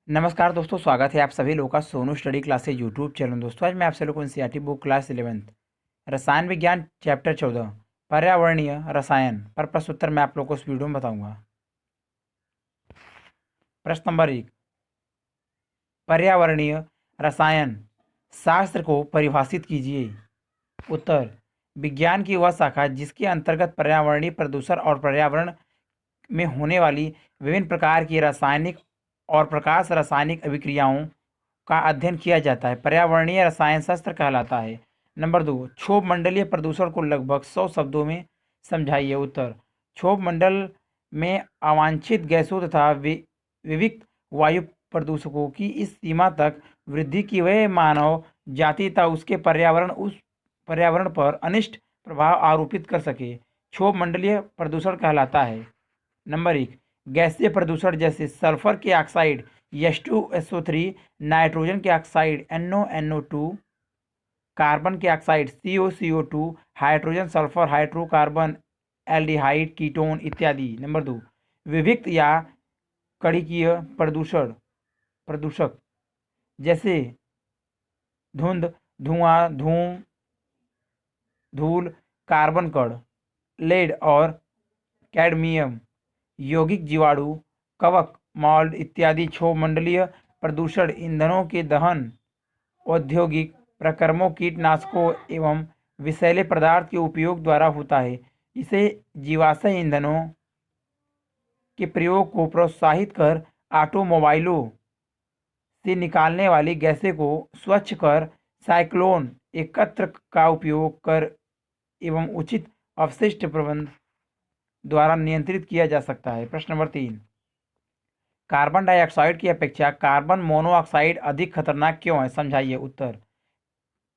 नमस्कार दोस्तों, स्वागत है आप सभी लोगों का Sonu study classes YouTube channel. दोस्तों आज मैं आपसे लोगों को एनसीईआरटी बुक क्लास 11 रसायन विज्ञान चैप्टर 14 पर्यावरणीय रसायन पर प्रश्न उत्तर मैं आप लोगों को इस वीडियो में बताऊंगा। प्रश्न नंबर 1, पर्यावरणीय रसायन शास्त्र को परिभाषित कीजिए। उत्तर, विज्ञान की वह शाखा जिसके अंतर्गत पर्यावरणीय प्रदूषण और पर्यावरण में होने वाली विभिन्न प्रकार की रासायनिक और प्रकाश रासायनिक अभिक्रियाओं का अध्ययन किया जाता है, पर्यावरणीय रसायन शास्त्र कहलाता है। नंबर 2, क्षोभ मंडलीय प्रदूषण को लगभग 100 शब्दों में समझाइए। उत्तर, क्षोभ मंडल में अवांछित गैसों तथा विविक्त वायु प्रदूषकों की इस सीमा तक वृद्धि की वह मानव जाति तथा उसके पर्यावरण पर अनिष्ट प्रभाव आरोपित कर सके, क्षोभ मंडलीय प्रदूषण कहलाता है। नंबर 1, गैसीय प्रदूषण जैसे सल्फर के ऑक्साइड H2SO3, नाइट्रोजन के ऑक्साइड NONO2, कार्बन के oxide COCO2, hydrogen sulphur hydrocarbon aldehyde ketone इत्यादि। नंबर 2, विविक्त या कणिकीय प्रदूषक जैसे धुंध, धुआं, धूल, कार्बन कण, लेड और कैडमियम, यौगिक जीवाणु, कवक, मॉल्ड इत्यादि। क्षोभ मंडलीय प्रदूषण ईंधनों के दहन, औद्योगिक प्रक्रमों, कीटनाशकों एवं विषैले पदार्थ के उपयोग द्वारा होता है। इसे जीवाश्म ईंधनों के प्रयोग को प्रोत्साहित कर ऑटोमोबाइलों से निकालने वाली गैसें को स्वच्छ कर साइक्लोन एकत्र का उपयोग कर एवं उचित अपशिष्ट प्रबंधन द्वारा नियंत्रित किया जा सकता है। प्रश्न नंबर 3, कार्बन डाइऑक्साइड की अपेक्षा कार्बन मोनोऑक्साइड अधिक खतरनाक क्यों है, समझाइए। उत्तर,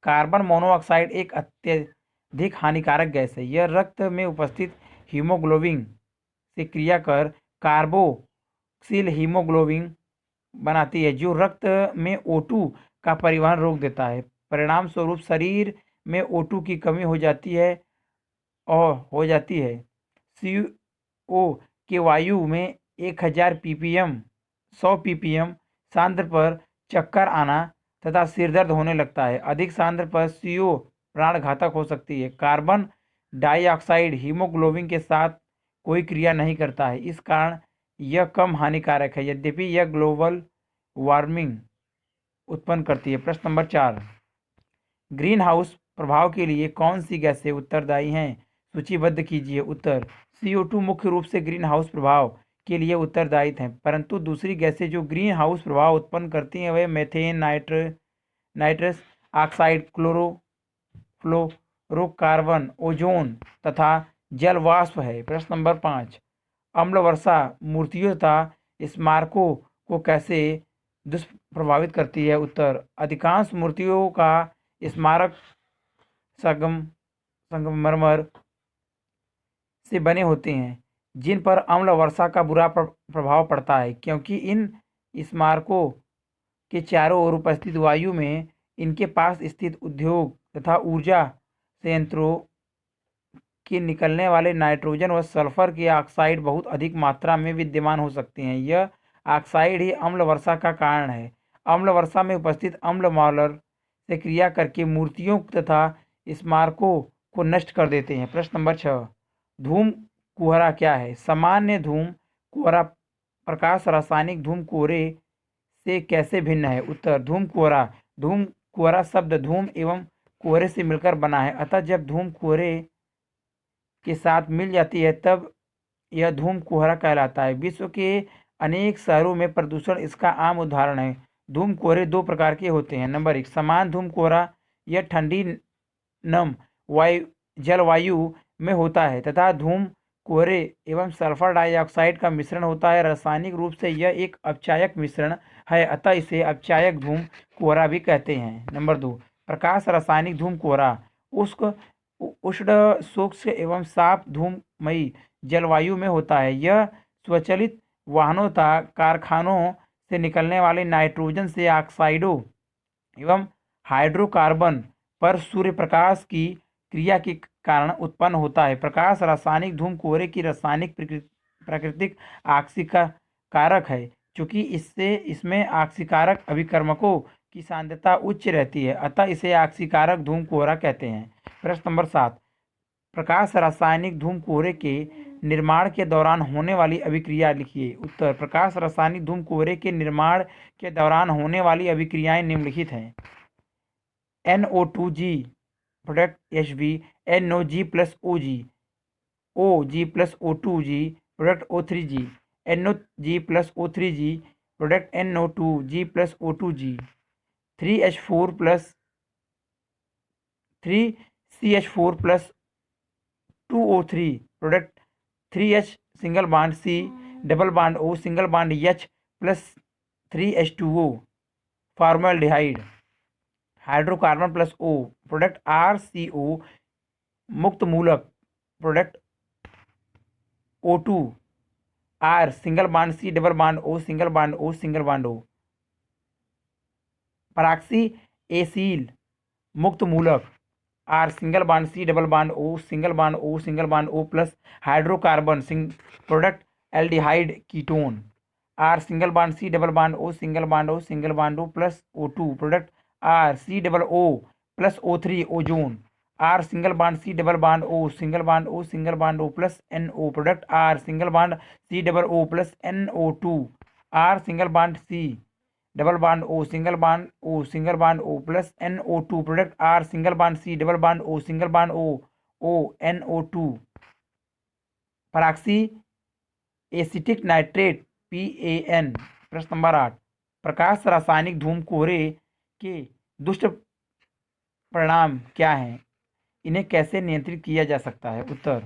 कार्बन मोनोऑक्साइड एक अत्यधिक हानिकारक गैस है। यह रक्त में उपस्थित हीमोग्लोबिन से क्रिया कर कार्बोक्सिल हीमोग्लोबिन बनाती है, जो रक्त में O2 का परिवहन रोक देता है। परिणाम स्वरूप शरीर में O2 की कमी हो जाती है CO के वायु में 1000 ppm 100 ppm सांद्र पर चक्कर आना तथा सिरदर्द होने लगता है। अधिक सांद्र पर CO प्राणघातक हो सकती है। कार्बन डाइऑक्साइड हीमोग्लोबिन के साथ कोई क्रिया नहीं करता है, इस कारण यह कम हानिकारक है, यद्यपि यह ग्लोबल वार्मिंग उत्पन्न करती है। प्रश्न नंबर 4, ग्रीन हाउस प्रभाव के लिए कौन सी गैसें उत्तरदायी हैं, सूचीबद्ध कीजिए। उत्तर, CO2 मुख्य रूप से ग्रीन हाउस प्रभाव के लिए उत्तरदायी हैं, परंतु दूसरी गैसें जो ग्रीन हाउस प्रभाव उत्पन्न करती हैं वे methane, nitrous oxide, chlorofluorocarbon, ozone तथा जल वाष्प है। प्रश्न नंबर 5, अम्ल वर्षा मूर्तियों तथा स्मारकों को कैसे दुष्प्रभावित करती है। उत्तर, अधिकांश मूर्तियों का स्मारक संगमरमर से बने होते हैं, जिन पर अम्ल वर्षा का बुरा प्रभाव पड़ता है, क्योंकि इन स्मारकों के चारों ओर उपस्थित वायु में इनके पास स्थित उद्योग तथा ऊर्जा संयंत्रों के निकलने वाले नाइट्रोजन व सल्फर के ऑक्साइड बहुत अधिक मात्रा में विद्यमान हो सकते हैं। यह ऑक्साइड ही अम्ल वर्षा का कारण है। अम्ल वर्षा में उपस्थित अम्ल मॉलर से क्रिया करके मूर्तियों तथा स्मारकों को नष्ट कर देते हैं। प्रश्न नंबर 6, धूम कुहरा क्या है, सामान्य धूम कुहरा प्रकाश रासायनिक धूम कोहरे से कैसे भिन्न है। उत्तर, धूम कुहरा शब्द धूम एवं कोहरे से मिलकर बना है, अतः जब धूम कोहरे के साथ मिल जाती है तब यह धूम कुहरा कहलाता है। विश्व के अनेक शहरों में प्रदूषण इसका आम उदाहरण है। धूम कोहरे दो प्रकार के होते हैं। नंबर 1, समान धूम कोहरा, यह ठंडी नम जलवायु में होता है तथा धूम कोहरे एवं सल्फर डाइऑक्साइड का मिश्रण होता है। रासायनिक रूप से यह एक अपचायक मिश्रण है, अतः इसे अपचायक धूम कोहरा भी कहते हैं। नंबर 2, प्रकाश रासायनिक धूम कोहरा उष्ण शुष्क एवं साफ धूममयी जलवायु में होता है। यह स्वचालित वाहनों तथा कारखानों से निकलने वाले नाइट्रोजन से ऑक्साइडों एवं हाइड्रोकार्बन पर सूर्य प्रकाश की क्रिया के कारण उत्पन्न होता है। प्रकाश रासायनिक धूम कोहरे की रासायनिक प्राकृतिक आक्सीकारक है, चूँकि इसमें ऑक्सीकारक अभिकर्मकों की सांद्रता उच्च रहती है, अतः इसे ऑक्सीकारक धूम कोहरा कहते हैं। प्रश्न नंबर 7, प्रकाश रासायनिक धूम कोहरे के निर्माण के दौरान होने वाली अभिक्रिया लिखिए। उत्तर, प्रकाश रासायनिक धूम कोहरे के निर्माण के दौरान होने वाली अभिक्रियाएं निम्नलिखित हैं। NO2G product HV, NOG plus OG, OG plus O2G product O3G, NOG plus O3G product NO2G plus O2G, 3H4 plus 3CH4 plus 2O3 product 3H single bond C double bond O single bond H plus 3H2O formaldehyde, hydrocarbon plus O product RCO मुक्त मूलक product O2 R single bond C double bond O single bond O single bond O, peroxy acyl मुक्त मूलक R single bond C double bond O single bond O single bond O plus hydrocarbon product aldehyde ketone R single bond C double bond O single bond O single bond O plus O2 product R C double O plus O3 ozone R single bond C double bond O single bond O single bond O plus NO product R single bond C double O plus NO2 R single bond C double bond O single bond O single bond O plus NO2 product R single bond C double bond O single bond O NO2, peroxy acetic nitrate PAN। प्रश्न number 8, प्रकाश रासायनिक धूम कोहरे के दुष्ट परिणाम क्या हैं, इन्हें कैसे नियंत्रित किया जा सकता है। उत्तर,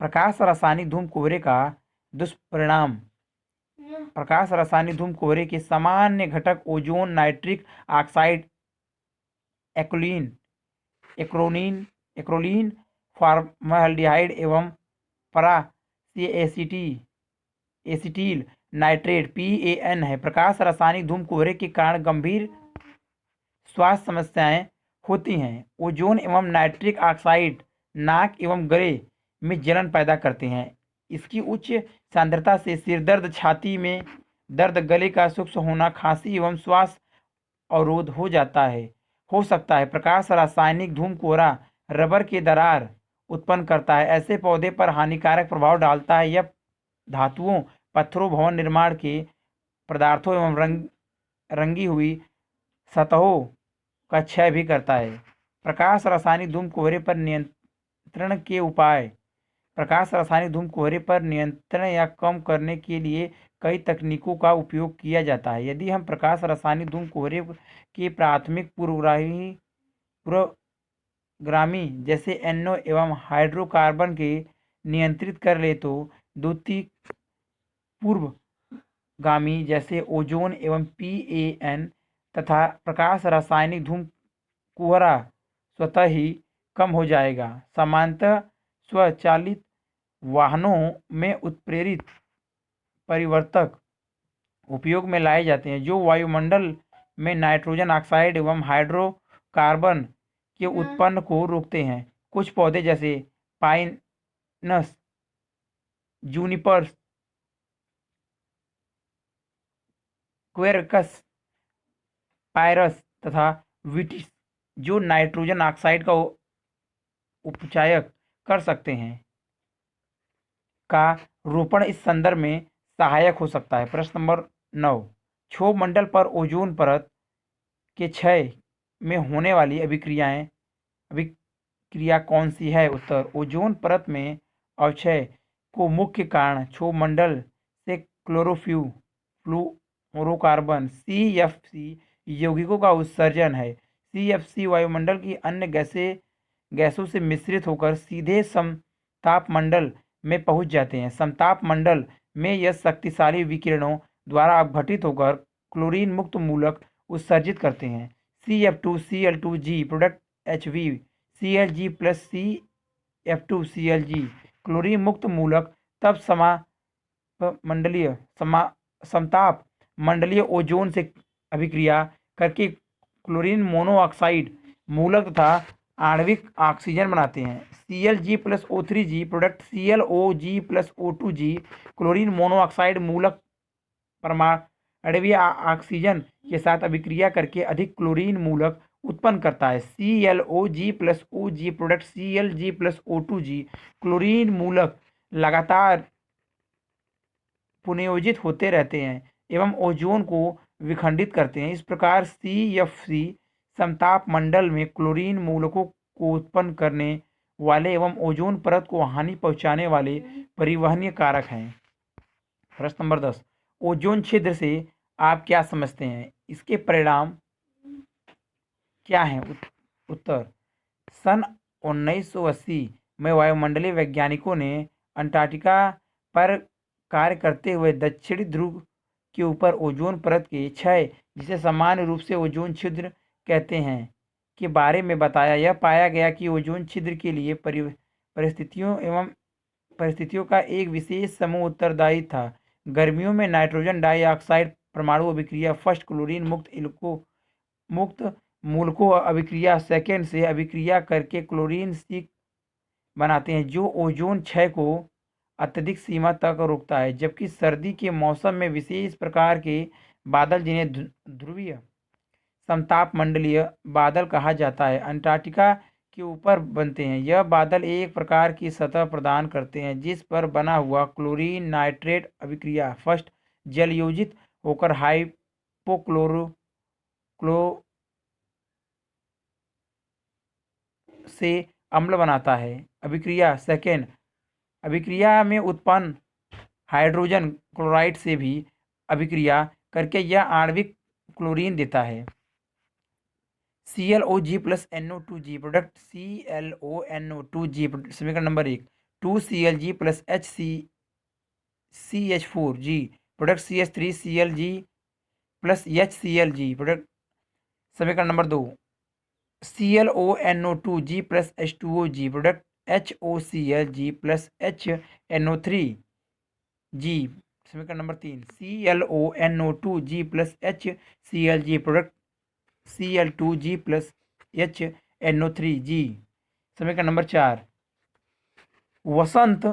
प्रकाश रासायनिक धूम कोहरे का दुष्परिणाम, प्रकाश रासायनिक धूम कोहरे के सामान्य घटक ozone, nitric oxide, acrolein, formaldehyde एवं एसिटिल नाइट्रेट PAN है। प्रकाश रासायनिक धूम कोहरे के कारण गंभीर स्वास्थ्य समस्याएं होती हैं। ओजोन एवं नाइट्रिक ऑक्साइड नाक एवं गले में जलन पैदा करते हैं। इसकी उच्च सांद्रता से सिरदर्द, छाती में दर्द, गले का सूक्ष्म होना, खांसी एवं श्वास अवरोध हो सकता है। प्रकाश रासायनिक धूम कोहरा रबर के दरार उत्पन्न करता है, ऐसे पौधे पर हानिकारक प्रभाव डालता है। यह धातुओं, पत्थरों, भवन निर्माण के पदार्थों एवं रंगी हुई सतहों का क्षय भी करता है। प्रकाश रासायनिक धूम कोहरे पर नियंत्रण के उपाय, प्रकाश रासायनिक धूम कोहरे पर नियंत्रण या कम करने के लिए कई तकनीकों का उपयोग किया जाता है। यदि हम प्रकाश रासायनिक धूम कोहरे के प्राथमिक पूर्वगामी जैसे NO एवं हाइड्रोकार्बन के नियंत्रित कर ले तो द्वितीयक पूर्वगामी जैसे ओजोन एवं PAN तथा प्रकाश रासायनिक धूम कोहरा स्वतः ही कम हो जाएगा। सामान्यतः स्वचालित वाहनों में उत्प्रेरित परिवर्तक उपयोग में लाए जाते हैं जो वायुमंडल में नाइट्रोजन ऑक्साइड एवं हाइड्रोकार्बन के उत्पन्न को रोकते हैं। कुछ पौधे जैसे पाइनस, जूनिपर्स, क्वेरकस, पायरस तथा विटिस जो नाइट्रोजन ऑक्साइड का उपचायक कर सकते हैं का रोपण इस संदर्भ में सहायक हो सकता है। प्रश्न नंबर 9, क्षोभ मंडल पर ओजोन परत के क्षय में होने वाली अभिक्रिया कौन सी है। उत्तर, ओजोन परत में अवक्षय को मुख्य कारण क्षोभ मंडल से क्लोरोफ्लोरोकार्बन CFC यौगिकों का उत्सर्जन है। CFC वायुमंडल की अन्य गैसों से मिश्रित होकर सीधे समताप मंडल में पहुंच जाते हैं। समताप मंडल में यह शक्तिशाली विकिरणों द्वारा अपघटित होकर क्लोरीन मुक्त मूलक उत्सर्जित करते हैं। CF2Cl2G product HV, Clg plus CF2Clg chlorine मुक्त मूलक तब समताप मंडलीय ओजोन से अभिक्रिया करके क्लोरीन मोनोऑक्साइड मूलक तथा आणविक ऑक्सीजन बनाते हैं। Cl+O3g product ClOg+O2g chlorine monoxide मूलक परमाणु ऑक्सीजन के साथ अभिक्रिया करके अधिक क्लोरीन मूलक उत्पन्न करता है। ClOg+OG प्रोडक्ट Clg+O2g क्लोरीन मूलक लगातार पुनर्योजित होते रहते हैं एवं ओजोन को विखंडित करते हैं। इस प्रकार CFC समताप मंडल में क्लोरीन मूलकों को उत्पन्न करने वाले एवं ओजोन परत को हानि पहुंचाने वाले परिवहनीय कारक हैं। प्रश्न नंबर 10, ओजोन छिद्र से आप क्या समझते हैं? इसके परिणाम क्या हैं? उत्तर, सन 1980 में वायुमंडलीय वैज्ञानिकों ने अंटार्कटिका पर कार्य करते हुए दक्षिणी ध्रुव के ऊपर ओजोन परत के क्षय, जिसे सामान्य रूप से ओजोन छिद्र कहते हैं, के बारे में बताया। यह पाया गया कि ओजोन छिद्र के लिए परिस्थितियों का एक विशेष समूह उत्तरदायी था। गर्मियों में नाइट्रोजन डाइऑक्साइड परमाणु अभिक्रिया फर्स्ट, क्लोरीन मुक्त मूलकों अभिक्रिया सेकेंड से अभिक्रिया करके क्लोरीन सी बनाते हैं, जो ओजोन क्षय को अत्यधिक सीमा तक रोकता है। जबकि सर्दी के मौसम में विशेष प्रकार के बादल, जिन्हें ध्रुवीय समताप मंडलीय बादल कहा जाता है, अंटार्कटिका के ऊपर बनते हैं। यह बादल एक प्रकार की सतह प्रदान करते हैं जिस पर बना हुआ क्लोरीन नाइट्रेट अभिक्रिया फर्स्ट जलयोजित होकर क्लो से अम्ल बनाता है। अभिक्रिया सेकेंड, अभिक्रिया में उत्पन्न हाइड्रोजन क्लोराइड से भी अभिक्रिया करके यह आणविक क्लोरीन देता है। ClOg+NO2g प्रोडक्ट ClONO2g समीकरण number 1, 2Clg+HCH4g product CH3Clg+HClG product समीकरण नंबर 2, ClONO2g+H2OG प्रोडक्ट HOClG+HNO3g समीकरण नंबर 3, ClONO2g+HClG प्रोडक्ट Cl2g+HNO3g समीकरण नंबर 4, वसंत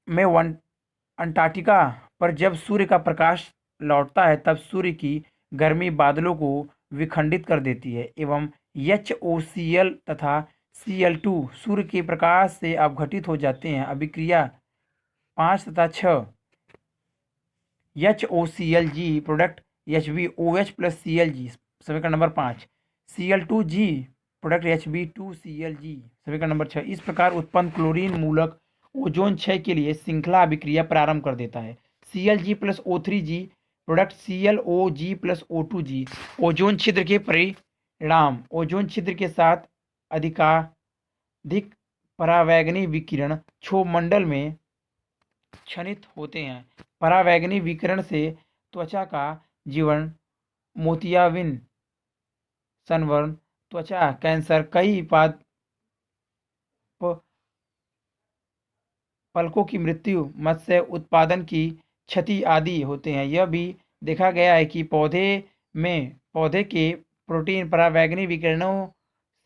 में अंटार्कटिका पर जब सूर्य का प्रकाश लौटता है तब सूर्य की गर्मी बादलों को विखंडित कर देती है एवं HOCl तथा Cl2 सूर्य के प्रकाश से अपघटित हो जाते हैं। अभिक्रिया 5 तथा 6, HOClG प्रोडक्ट HbOH+Clg समीकरण नंबर 5, Cl2g प्रोडक्ट Hb2Clg समीकरण नंबर 6। इस प्रकार उत्पन्न क्लोरीन मूलक ओजोन क्षय के लिए श्रृंखला अभिक्रिया प्रारंभ कर देता है। Clg+O3g प्रोडक्ट ClOg+O2g ओजोन छिद्र के परिणाम, ओजोन छिद्र के साथ अधिकाधिक परावैंगनी विकिरण क्षोभमंडल में क्षणित होते हैं। परावैंगनी विकिरण से त्वचा का जीवन, मोतियाबिंद सनबर्न, त्वचा कैंसर, कई पलकों की मृत्यु, मत्स्य उत्पादन की क्षति आदि होते हैं। यह भी देखा गया है कि पौधे के प्रोटीन परावैंगनी विकिरणों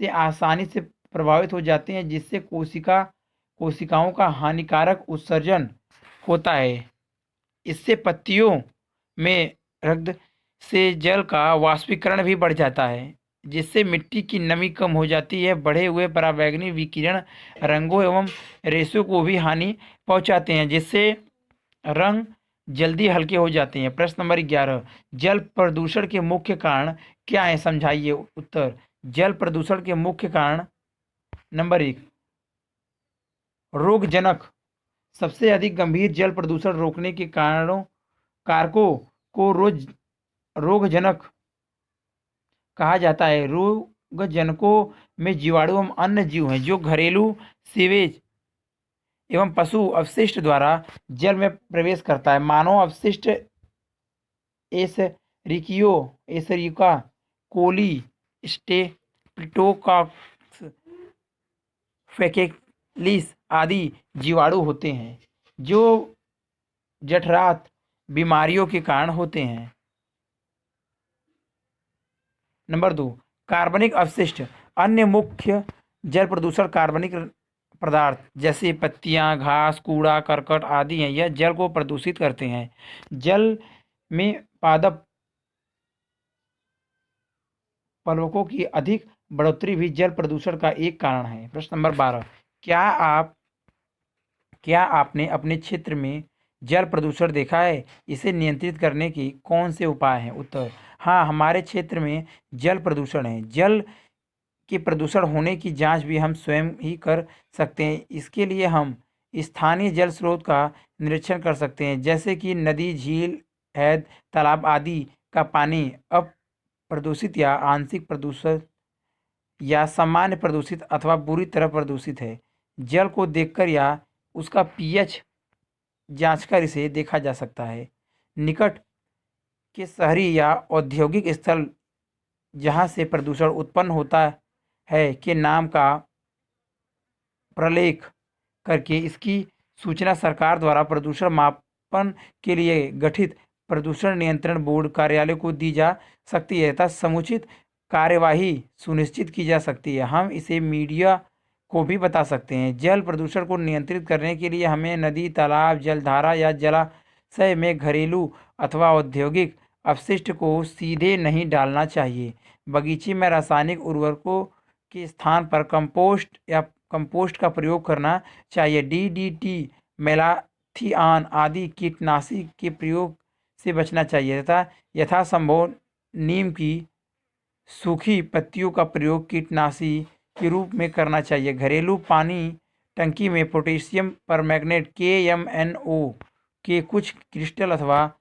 से आसानी से प्रभावित हो जाते हैं, जिससे कोशिकाओं का हानिकारक उत्सर्जन होता है। इससे पत्तियों में रक्त से जल का वाष्पीकरण भी बढ़ जाता है, जिससे मिट्टी की नमी कम हो जाती है। बढ़े हुए परावैंगनी विकिरण रंगों एवं रेशों को भी हानि पहुंचाते हैं, जिससे रंग जल्दी हल्के हो जाते हैं। प्रश्न नंबर 11, जल प्रदूषण के मुख्य कारण क्या है? समझाइए। उत्तर, जल प्रदूषण के मुख्य कारण नंबर 1, रोगजनक। सबसे अधिक गंभीर जल प्रदूषण रोकने के कारकों को रोगजनक कहा जाता है। रोगजनकों में जीवाणु एवं अन्य जीव हैं जो घरेलू सीवेज एवं पशु अपशिष्ट द्वारा जल में प्रवेश करता है। मानव अपशिष्ट एशेरिका कोली, स्टेप्टोकॉक्स, फेकेलिस आदि जीवाणु होते हैं जो जठरांत बीमारियों के कारण होते हैं। नंबर 2, कार्बनिक अपशिष्ट। अन्य मुख्य जल प्रदूषण कार्बनिक पदार्थ जैसे पत्तियां, घास, कूड़ा, करकट आदि हैं, यह जल को प्रदूषित करते हैं। जल में पादप प्लवकों की अधिक बढ़ोतरी भी जल प्रदूषण का एक कारण है। प्रश्न नंबर 12, क्या आपने अपने क्षेत्र में जल प्रदूषण देखा है? इसे नियंत्रित करने के कौन से उपाय हैं? उत्तर, हाँ, हमारे क्षेत्र में जल प्रदूषण है। जल के प्रदूषण होने की जांच भी हम स्वयं ही कर सकते हैं। इसके लिए हम स्थानीय जल स्रोत का निरीक्षण कर सकते हैं, जैसे कि नदी, झील, हैद, तालाब आदि का पानी अप्रदूषित या आंशिक प्रदूषित या सामान्य प्रदूषित अथवा बुरी तरह प्रदूषित है। जल को देखकर या उसका पीएच जांचकर इसे देखा जा सकता है। निकट के शहरी या औद्योगिक स्थल जहाँ से प्रदूषण उत्पन्न होता है के नाम का प्रलेख करके इसकी सूचना सरकार द्वारा प्रदूषण मापन के लिए गठित प्रदूषण नियंत्रण बोर्ड कार्यालय को दी जा सकती है तथा समुचित कार्यवाही सुनिश्चित की जा सकती है। हम इसे मीडिया को भी बता सकते हैं। जल प्रदूषण को नियंत्रित करने के लिए हमें नदी, तालाब, जलधारा या जलाशय में घरेलू अथवा औद्योगिक अपशिष्ट को सीधे नहीं डालना चाहिए। बगीचे में रासायनिक उर्वरकों के स्थान पर कंपोस्ट का प्रयोग करना चाहिए। डीडीटी, मेलाथियान आदि कीटनाशी के प्रयोग से बचना चाहिए तथा यथासंभव नीम की सूखी पत्तियों का प्रयोग कीटनाशी के रूप में करना चाहिए। घरेलू पानी टंकी में पोटेशियम परमैंगनेट KMNO के कुछ क्रिस्टल अथवा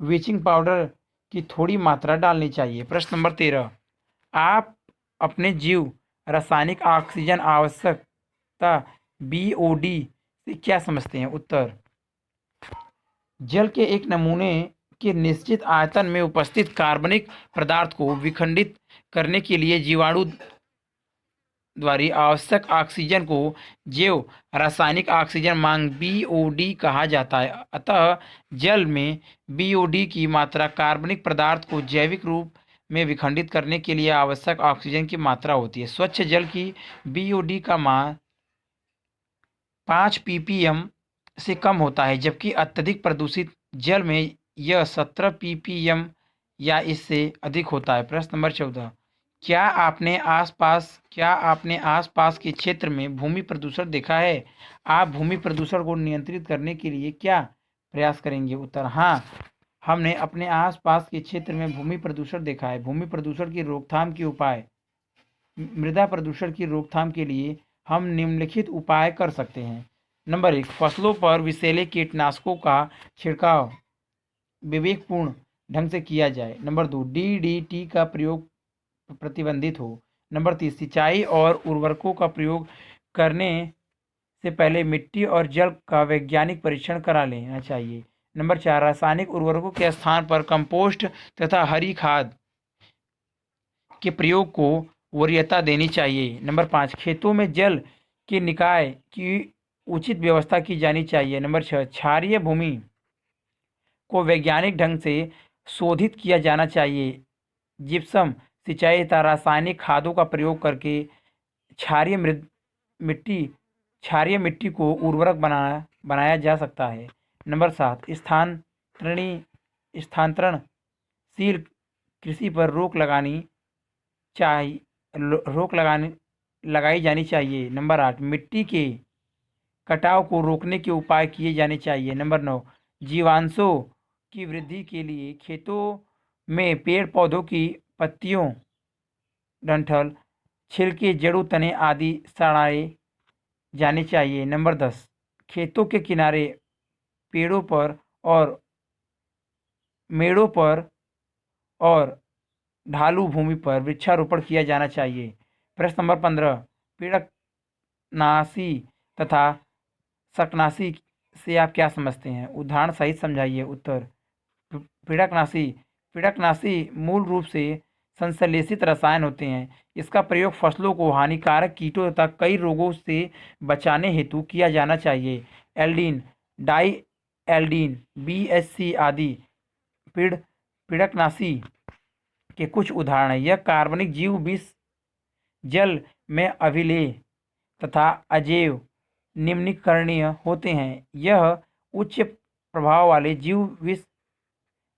ब्लीचिंग पाउडर की थोड़ी मात्रा डालनी चाहिए। प्रश्न नंबर 13, आप अपने जीव रासायनिक ऑक्सीजन आवश्यकता BOD से क्या समझते हैं? उत्तर, जल के एक नमूने के निश्चित आयतन में उपस्थित कार्बनिक पदार्थ को विखंडित करने के लिए जीवाणु द्वारा आवश्यक ऑक्सीजन को जैव रासायनिक ऑक्सीजन मांग BOD कहा जाता है। अतः जल में BOD की मात्रा कार्बनिक पदार्थ को जैविक रूप में विखंडित करने के लिए आवश्यक ऑक्सीजन की मात्रा होती है। स्वच्छ जल की BOD का मान 5 ppm से कम होता है, जबकि अत्यधिक प्रदूषित जल में यह 17 ppm या इससे अधिक होता है। प्रश्न नंबर 14, क्या आपने आसपास के क्षेत्र में भूमि प्रदूषण देखा है? आप भूमि प्रदूषण को नियंत्रित करने के लिए क्या प्रयास करेंगे? उत्तर, हाँ, हमने अपने आसपास के क्षेत्र में भूमि प्रदूषण देखा है। भूमि प्रदूषण की रोकथाम के उपाय, मृदा प्रदूषण की रोकथाम के लिए हम निम्नलिखित उपाय कर सकते हैं। नंबर 1, फसलों पर विषैले कीटनाशकों का छिड़काव विवेकपूर्ण ढंग से किया जाए। नंबर 2, DDT का प्रयोग प्रतिबंधित हो। नंबर 3, सिंचाई और उर्वरकों का प्रयोग करने से पहले मिट्टी और जल का वैज्ञानिक परीक्षण करा लेना चाहिए। नंबर 4, रासायनिक उर्वरकों के स्थान पर कंपोस्ट तथा हरी खाद के प्रयोग को वरीयता देनी चाहिए। नंबर 5, खेतों में जल के निकाय की उचित व्यवस्था की जानी चाहिए। नंबर 6, क्षारीय भूमि को वैज्ञानिक ढंग से शोधित किया जाना चाहिए। जिप्सम सिंचाई तथा रासायनिक खादों का प्रयोग करके क्षारीय मिट्टी क्षारीय मिट्टी को उर्वरक बनाया जा सकता है। नंबर 7, स्थानांतरणशील कृषि पर रोक लगाई जानी चाहिए। नंबर 8, मिट्टी के कटाव को रोकने के उपाय किए जाने चाहिए। नंबर 9, जीवांशों की वृद्धि के लिए खेतों में पेड़ पौधों की पत्तियों, डंठल, छिलके, जड़ों, तने आदि सड़ाए जाने चाहिए। नंबर 10, खेतों के किनारे पेड़ों पर और मेड़ों पर और ढालू भूमि पर वृक्षारोपण किया जाना चाहिए। प्रश्न नंबर 15, पीड़कनाशी तथा शाकनाशी से आप क्या समझते हैं? उदाहरण सहित समझाइए। उत्तर, पीड़कनाशी मूल रूप से संश्लेषित रसायन होते हैं। इसका प्रयोग फसलों को हानिकारक कीटों तथा कई रोगों से बचाने हेतु किया जाना चाहिए। एल्डीन, डाई एल्डीन, BHC आदि पीड़कनाशी के कुछ उदाहरण हैं। यह कार्बनिक जीव विष जल में अभिलेय तथा अजैव निम्नीकरणीय होते हैं। यह उच्च प्रभाव वाले जीव विष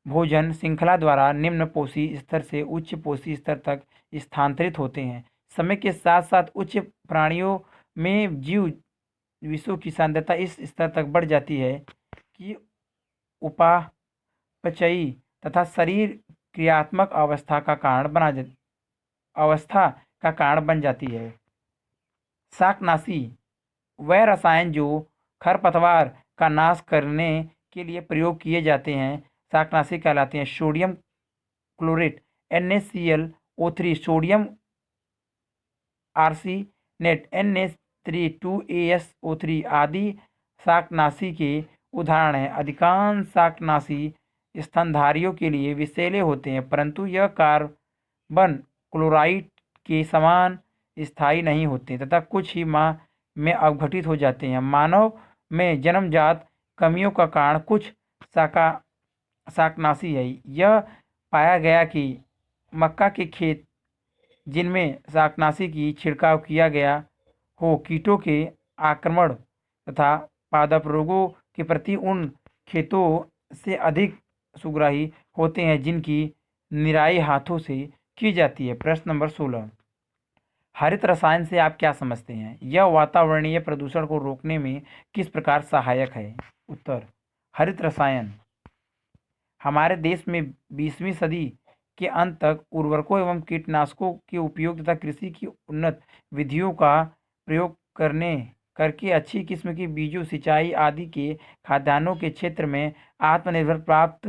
भोजन श्रृंखला द्वारा निम्न पोषी स्तर से उच्च पोषी स्तर तक स्थानांतरित होते हैं। समय के साथ साथ उच्च प्राणियों में जीव विषों की सांद्रता इस स्तर तक बढ़ जाती है कि उपापचयी तथा शरीर क्रियात्मक अवस्था का कारण बन जाती है। शाकनाशी वह रसायन जो खरपतवार का नाश करने के लिए प्रयोग किए जाते हैं शाकनाशी कहलाते हैं। Sodium chlorate NaClO3, sodium arsenate Na3 आदि शाकनाशी के उदाहरण हैं। अधिकांश शाकनाशी स्तनधारियों के लिए विषैले होते हैं, परंतु यह कार्बन क्लोराइड के समान स्थायी नहीं होते तथा कुछ ही माह में अवघटित हो जाते हैं। मानव में जन्मजात कमियों का कारण कुछ शाकनाशी है। यह पाया गया कि मक्का के खेत जिनमें शाकनाशी की छिड़काव किया गया हो कीटों के आक्रमण तथा पादप रोगों के प्रति उन खेतों से अधिक सुग्राही होते हैं जिनकी निराई हाथों से की जाती है। प्रश्न नंबर 16, हरित रसायन से आप क्या समझते हैं? यह वातावरणीय प्रदूषण को रोकने में किस प्रकार सहायक है? उत्तर, हरित रसायन हमारे देश में 20वीं सदी के अंत तक उर्वरकों एवं कीटनाशकों के उपयोग तथा कृषि की उन्नत विधियों का प्रयोग करके अच्छी किस्म की बीजों, सिंचाई आदि के खाद्यान्नों के क्षेत्र में आत्मनिर्भर प्राप्त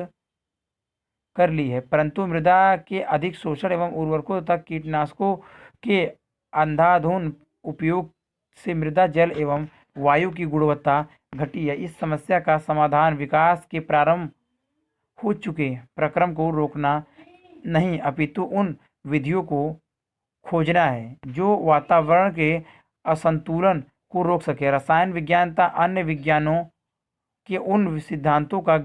कर ली है। परंतु मृदा के अधिक शोषण एवं उर्वरकों तथा कीटनाशकों के अंधाधुंध उपयोग से मृदा, जल एवं वायु की गुणवत्ता घटी है। इस समस्या का समाधान विकास के प्रारंभ हो चुके प्रक्रम को रोकना नहीं अपितु उन विधियों को खोजना है जो वातावरण के असंतुलन को रोक सके। रसायन विज्ञान तथा अन्य विज्ञानों के उन सिद्धांतों का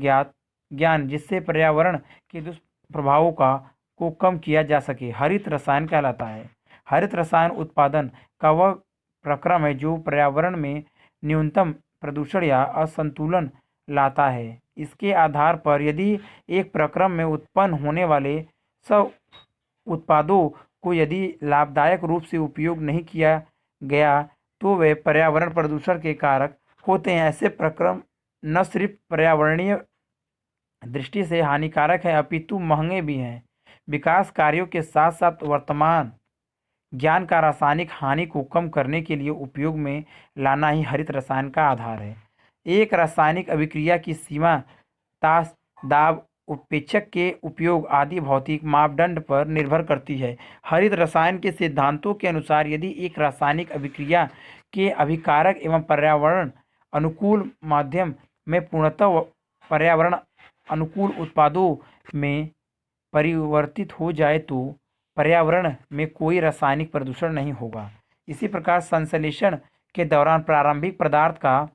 ज्ञान जिससे पर्यावरण के दुष्प्रभावों को कम किया जा सके हरित रसायन कहलाता है। हरित रसायन उत्पादन का वह प्रक्रम है जो पर्यावरण में न्यूनतम प्रदूषण या असंतुलन लाता है। इसके आधार पर यदि एक प्रक्रम में उत्पन्न होने वाले सब उत्पादों को यदि लाभदायक रूप से उपयोग नहीं किया गया तो वे पर्यावरण प्रदूषण के कारक होते हैं। ऐसे प्रक्रम न सिर्फ पर्यावरणीय दृष्टि से हानिकारक है अपितु महंगे भी हैं। विकास कार्यों के साथ साथ वर्तमान ज्ञान का रासायनिक हानि को कम करने के लिए उपयोग में लाना ही हरित रसायन का आधार है। एक रासायनिक अभिक्रिया की सीमा, ताश, दाब, उपेक्षक के उपयोग आदि भौतिक मापदंड पर निर्भर करती है। हरित रसायन के सिद्धांतों के अनुसार यदि एक रासायनिक अभिक्रिया के अभिकारक एवं पर्यावरण अनुकूल माध्यम में पूर्णतः पर्यावरण अनुकूल उत्पादों में परिवर्तित हो जाए तो पर्यावरण में कोई रासायनिक प्रदूषण नहीं होगा। इसी प्रकार संश्लेषण के दौरान प्रारंभिक पदार्थ का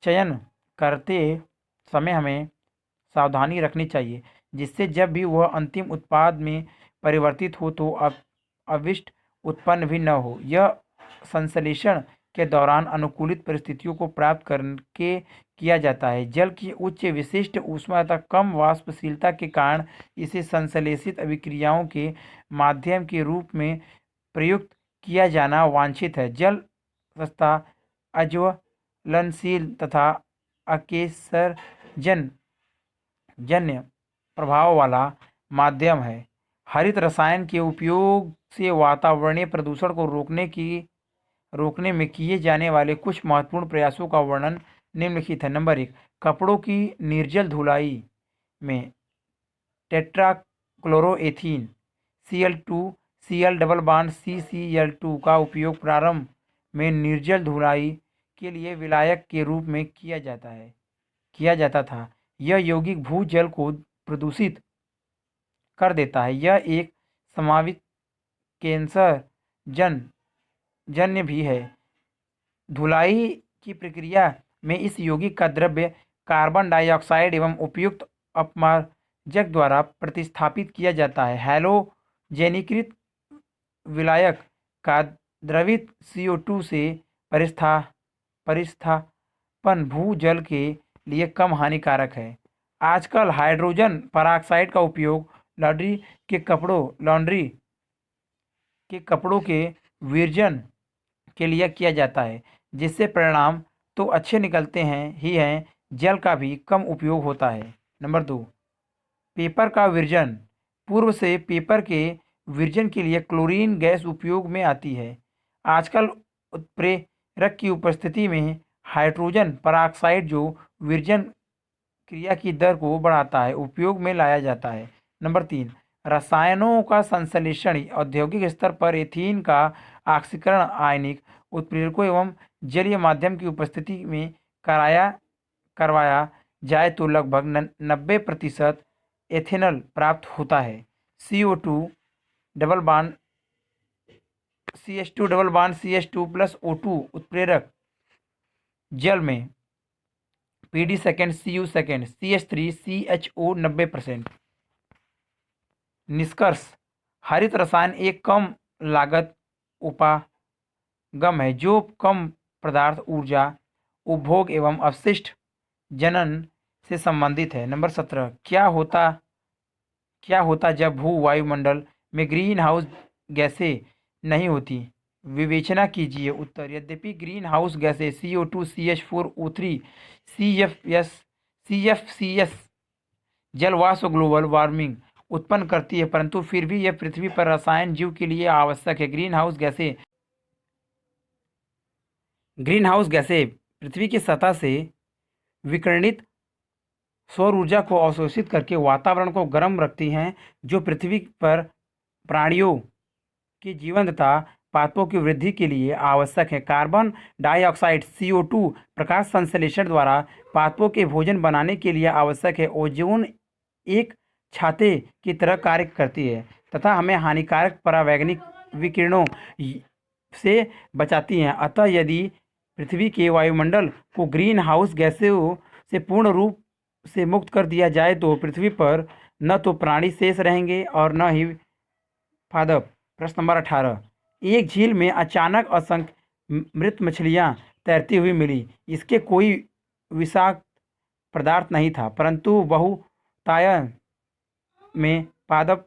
चयन करते समय हमें सावधानी रखनी चाहिए जिससे जब भी वह अंतिम उत्पाद में परिवर्तित हो तो अविष्ट उत्पन्न भी न हो। यह संश्लेषण के दौरान अनुकूलित परिस्थितियों को प्राप्त करके किया जाता है। जल की उच्च विशिष्ट ऊष्मा तथा कम वाष्पशीलता के कारण इसे संश्लेषित अभिक्रियाओं के माध्यम के रूप में प्रयुक्त किया जाना वांछित है। जल सस्ता, अज्वलनशील तथा अकेसरजन्य प्रभाव वाला माध्यम है। हरित रसायन के उपयोग से वातावरणीय प्रदूषण को रोकने में किए जाने वाले कुछ महत्वपूर्ण प्रयासों का वर्णन निम्नलिखित है। नंबर 1, कपड़ों की निर्जल धुलाई में टेट्राक्लोरोएथीन Cl2 Cl double bond CCl2 का उपयोग प्रारंभ में निर्जल धुलाई के लिए विलायक के रूप में किया जाता था। यह यौगिक भूजल को प्रदूषित कर देता है। यह एक संभावित कैंसर जन्य भी है। धुलाई की प्रक्रिया में इस यौगिक का द्रव्य कार्बन डाइऑक्साइड एवं उपयुक्त अपमार्जक द्वारा प्रतिस्थापित किया जाता है। हैलोजेनीकृत विलायक का द्रवित CO2 से परिस्थापन भूजल के लिए कम हानिकारक है। आजकल हाइड्रोजन पराऑक्साइड का उपयोग लॉन्ड्री के कपड़ों के विसर्जन के लिए किया जाता है, जिससे परिणाम तो अच्छे निकलते हैं, जल का भी कम उपयोग होता है। नंबर 2, पेपर का विसर्जन। पूर्व से पेपर के विसर्जन के लिए क्लोरीन गैस उपयोग में आती है। आजकल उत्प्रेरक की उपस्थिति में हाइड्रोजन पराऑक्साइड, जो विसर्जन क्रिया की दर को बढ़ाता है, उपयोग में लाया जाता है। नंबर 3, रसायनों का संश्लेषण। औद्योगिक स्तर पर एथीन का ऑक्सीकरण आयनिक उत्प्रेरकों एवं जलीय माध्यम की उपस्थिति में करवाया जाए तो लगभग 90% एथेनॉल प्राप्त होता है। CO2 double bond CH2 double bond CH2 plus O2 उत्प्रेरक जल में PD second CU second CH3 CHO 90%। निष्कर्ष, हरित रसायन एक कम लागत उपागम है जो कम पदार्थ ऊर्जा उपभोग एवं अपशिष्ट जनन से संबंधित है। नंबर 17, क्या होता जब भू वायुमंडल में ग्रीन हाउस गैसें नहीं होती? विवेचना कीजिए। उत्तर, यद्यपि ग्रीन हाउस गैसें CO2 CH4O3 CFCS जलवाष्प ग्लोबल वार्मिंग उत्पन्न करती है, परंतु फिर भी यह पृथ्वी पर रसायन जीव के लिए आवश्यक है। ग्रीन हाउस गैसें पृथ्वी की सतह से विकिरणित सौर ऊर्जा को अवशोषित करके वातावरण को गर्म रखती हैं, जो पृथ्वी पर प्राणियों की जीवन तथा पादपों की वृद्धि के लिए आवश्यक है। कार्बन डाइऑक्साइड CO2 प्रकाश संश्लेषण द्वारा पादपों के भोजन बनाने के लिए आवश्यक है। ओजोन एक छाते की तरह कार्य करती है तथा हमें हानिकारक परावैंगनिक विकिरणों से बचाती हैं। अतः यदि पृथ्वी के वायुमंडल को ग्रीन हाउस गैसों से पूर्ण रूप से मुक्त कर दिया जाए तो पृथ्वी पर न तो प्राणी शेष रहेंगे और न ही पादप। प्रश्न नंबर 18, एक झील में अचानक असंख्य मृत मछलियां तैरती हुई मिली। इसके कोई विषाक्त पदार्थ नहीं था, परंतु बहुतायत में पादप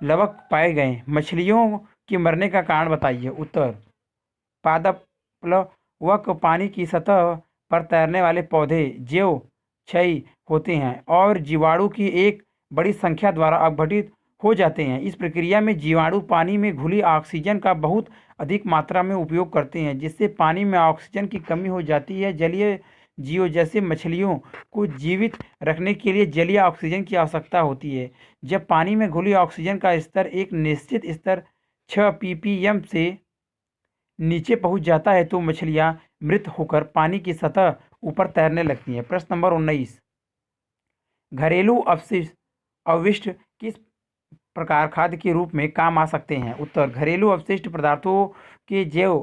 लवक पाए गए। मछलियों के मरने का कारण बताइए। उत्तर, पादप प्लवक पानी की सतह पर तैरने वाले पौधे जैव क्षयी होते हैं और जीवाणु की एक बड़ी संख्या द्वारा अपघटित हो जाते हैं। इस प्रक्रिया में जीवाणु पानी में घुली ऑक्सीजन का बहुत अधिक मात्रा में उपयोग करते हैं, जिससे पानी में ऑक्सीजन की कमी हो जाती है। जलीय जीव जैसे मछलियों को जीवित रखने के लिए जलीय ऑक्सीजन की आवश्यकता होती है। जब पानी में घुली ऑक्सीजन का स्तर एक निश्चित स्तर 6 ppm से नीचे पहुंच जाता है तो मछलियां मृत होकर पानी की सतह ऊपर तैरने लगती हैं। प्रश्न नंबर 19, घरेलू अवशिष्ट किस प्रकार खाद्य के रूप में काम आ सकते हैं? उत्तर, घरेलू अपशिष्ट पदार्थों के जैव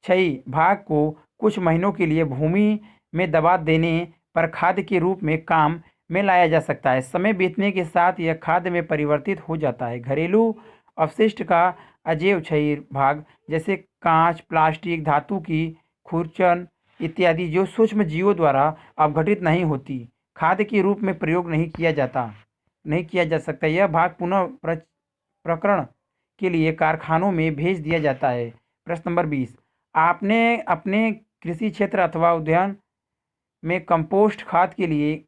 क्षयी भाग को कुछ महीनों के लिए भूमि में दबा देने पर खाद्य के रूप में काम में लाया जा सकता है। समय बीतने के साथ यह खाद्य में परिवर्तित हो जाता है। घरेलू अपशिष्ट का अजैव क्षयी भाग जैसे कांच, प्लास्टिक, धातु की खुरचन इत्यादि जो सूक्ष्म जीवों द्वारा अपघटित नहीं होती, खाद्य के रूप में प्रयोग नहीं किया जा सकता। यह भाग पुनः प्रक्रमण के लिए कारखानों में भेज दिया जाता है। प्रश्न नंबर 20, आपने अपने कृषि क्षेत्र अथवा उद्यान में कंपोस्ट खाद के लिए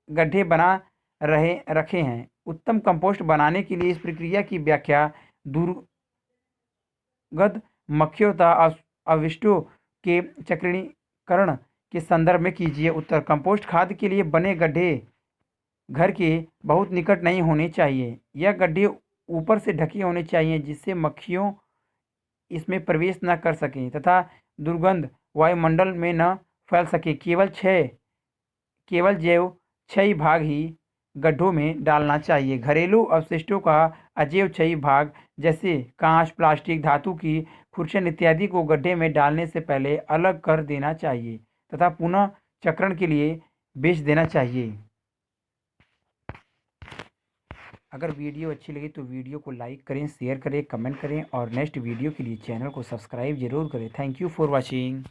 गड्ढे बना रखे हैं। उत्तम कंपोस्ट बनाने के लिए इस प्रक्रिया की व्याख्या दुर्गंध मक्खियों तथा अवशिष्टों के चक्रीकरण के संदर्भ में कीजिए। उत्तर, कंपोस्ट खाद के लिए बने गड्ढे घर के बहुत निकट नहीं होने चाहिए। यह गड्ढे ऊपर से ढके होने चाहिए जिससे मक्खियों इसमें प्रवेश न कर सकें तथा दुर्गंध वायुमंडल में न फैल सके। केवल जैव क्षयी भाग ही गड्ढों में डालना चाहिए। घरेलू अवशिष्टों का अजैव क्षयी भाग जैसे कांच, प्लास्टिक, धातु की खुरचन इत्यादि को गड्ढे में डालने से पहले अलग कर देना चाहिए तथा पुनः चक्रण के लिए बेच देना चाहिए। अगर वीडियो अच्छी लगी तो वीडियो को लाइक करें, शेयर करें, कमेंट करें और नेक्स्ट वीडियो के लिए चैनल को सब्सक्राइब ज़रूर करें। Thank you for watching.